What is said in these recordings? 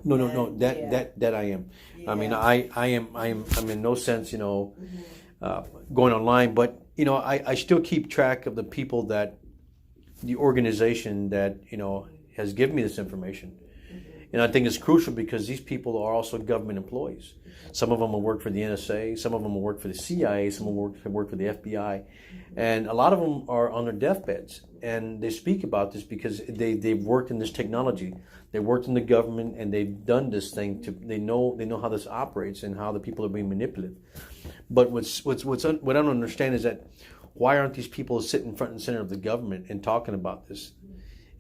No. That I am. I mean, I'm in no sense, going online, but I still keep track of the people that the organization that has given me this information. And I think it's crucial because these people are also government employees. Some of them will work for the NSA, some of them will work for the CIA, some will work for the FBI. And a lot of them are on their deathbeds. And they speak about this because they've worked in this technology. They worked in the government and they've done this thing. They know how this operates and how the people are being manipulated. But what I don't understand is that why aren't these people sitting front and center of the government and talking about this?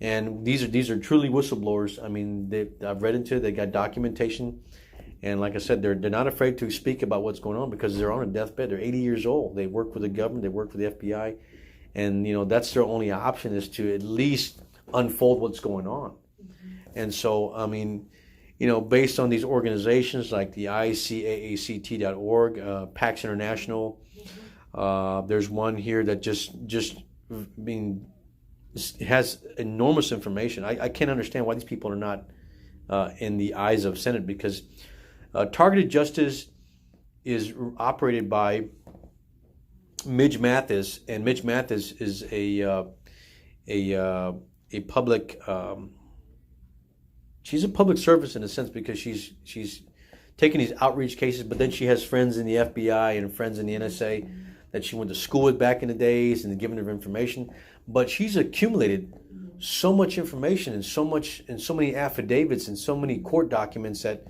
And these are truly whistleblowers. I mean, I've read into it. They got documentation, and like I said, they're not afraid to speak about what's going on because they're on a deathbed. They're 80 years old. They work for the government. They work for the FBI, and that's their only option is to at least unfold what's going on. And so, I mean, based on these organizations like the ICAACT.org, PAX International, there's one here that just has enormous information. I can't understand why these people are not in the eyes of Senate because targeted justice is operated by Midge Mathis, and Midge Mathis is a public. She's a public service in a sense because she's taking these outreach cases, but then she has friends in the FBI and friends in the NSA that she went to school with back in the days and giving her information. But she's accumulated so much information and so many affidavits and so many court documents that,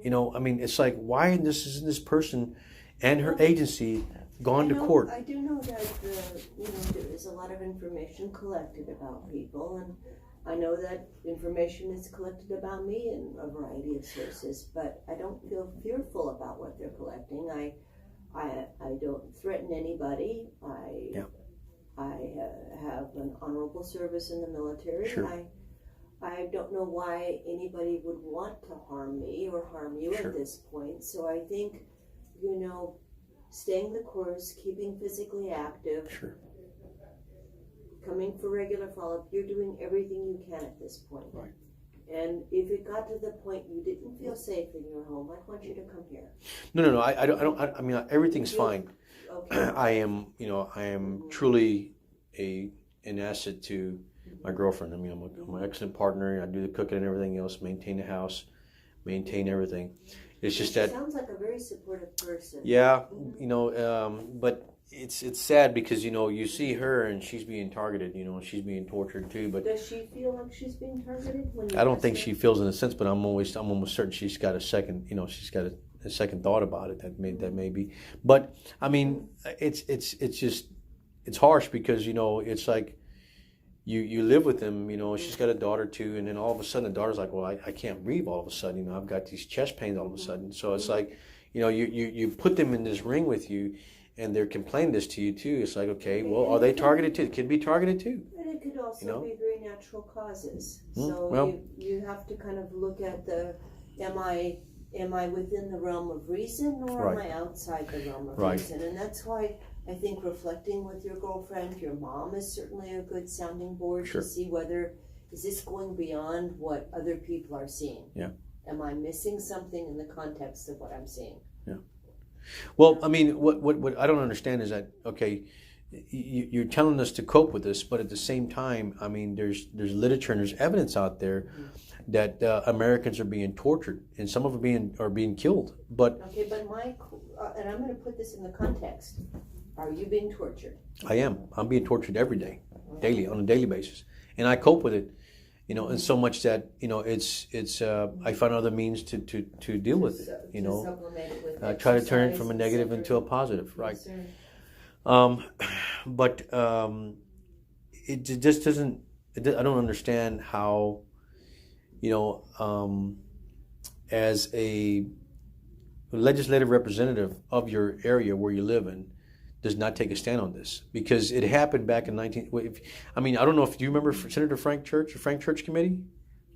I mean, it's like, why isn't this person and her agency gone to court? I do know that there is a lot of information collected about people, and I know that information is collected about me in a variety of sources, but I don't feel fearful about what they're collecting. I don't threaten anybody. I have an honorable service in the military. Sure. I don't know why anybody would want to harm me or harm you Sure. at this point. So I think, staying the course, keeping physically active, Sure. coming for regular follow-up, you're doing everything you can at this point. Right. And if it got to the point you didn't feel safe in your home, I'd want you to come here. No. I don't. I mean, everything's fine. Okay. I am truly an asset to my girlfriend. I mean, I'm an excellent partner. I do the cooking and everything else, maintain the house, maintain everything. It's just that. Sounds like a very supportive person. Yeah, but it's sad because you see her and she's being targeted. She's being tortured too. But does she feel like she's being targeted? I don't think she feels in a sense, but I'm almost certain she's got a second. She's got a second thought about it. That may be. But I mean, it's harsh because it's like you live with them. She's got a daughter too, and then all of a sudden the daughter's like, well, I can't breathe. All of a sudden, I've got these chest pains all of a sudden. So it's like, you put them in this ring with you. And they're complaining this to you too. It's like, okay, well, are they targeted too? It could be targeted too. And it could also be very natural causes. Mm-hmm. So you have to kind of look at am I within the realm of reason or Right. am I outside the realm of Right. reason? And that's why I think reflecting with your girlfriend, your mom is certainly a good sounding board Sure. to see whether is this going beyond what other people are seeing. Yeah. Am I missing something in the context of what I'm seeing? Yeah. Well, I mean, what I don't understand is that, okay, you're telling us to cope with this, but at the same time, I mean, there's literature and there's evidence out there that Americans are being tortured and some of them are being killed. But okay, but and I'm going to put this in the context. Are you being tortured? I am. I'm being tortured every day, daily, on a daily basis, and I cope with it. And so much that it's I find other means to deal with it. Supplement it with Try to turn it from a exercise, negative etc. into a positive, right? Yes, sir. But it just doesn't. I don't understand how, as a legislative representative of your area where you live in, does not take a stand on this, because it happened back in I don't know if you remember Senator Frank Church, the Frank Church Committee.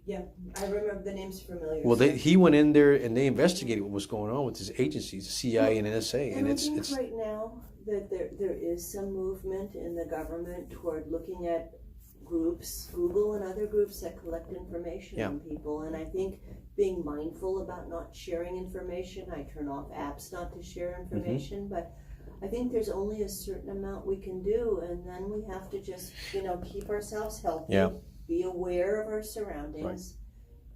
Yeah, I remember the name's familiar. Well, he went in there and they investigated what was going on with his agencies, the CIA and NSA, and I think right now that there is some movement in the government toward looking at groups, Google and other groups that collect information on people. And I think being mindful about not sharing information, I turn off apps not to share information, but I think there's only a certain amount we can do, and then we have to just, keep ourselves healthy, be aware of our surroundings,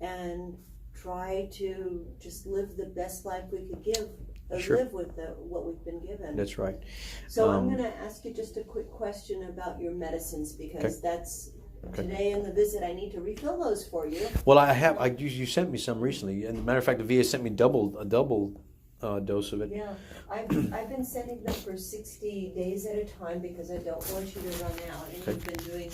and try to just live the best life we could live with what we've been given. That's right. So I'm going to ask you just a quick question about your medicines, because that's today in the visit. I need to refill those for you. Well, I have. You sent me some recently, and matter of fact, the VA sent me a double dose of it. Yeah, I've been sending them for 60 days at a time because I don't want you to run out, and you've been doing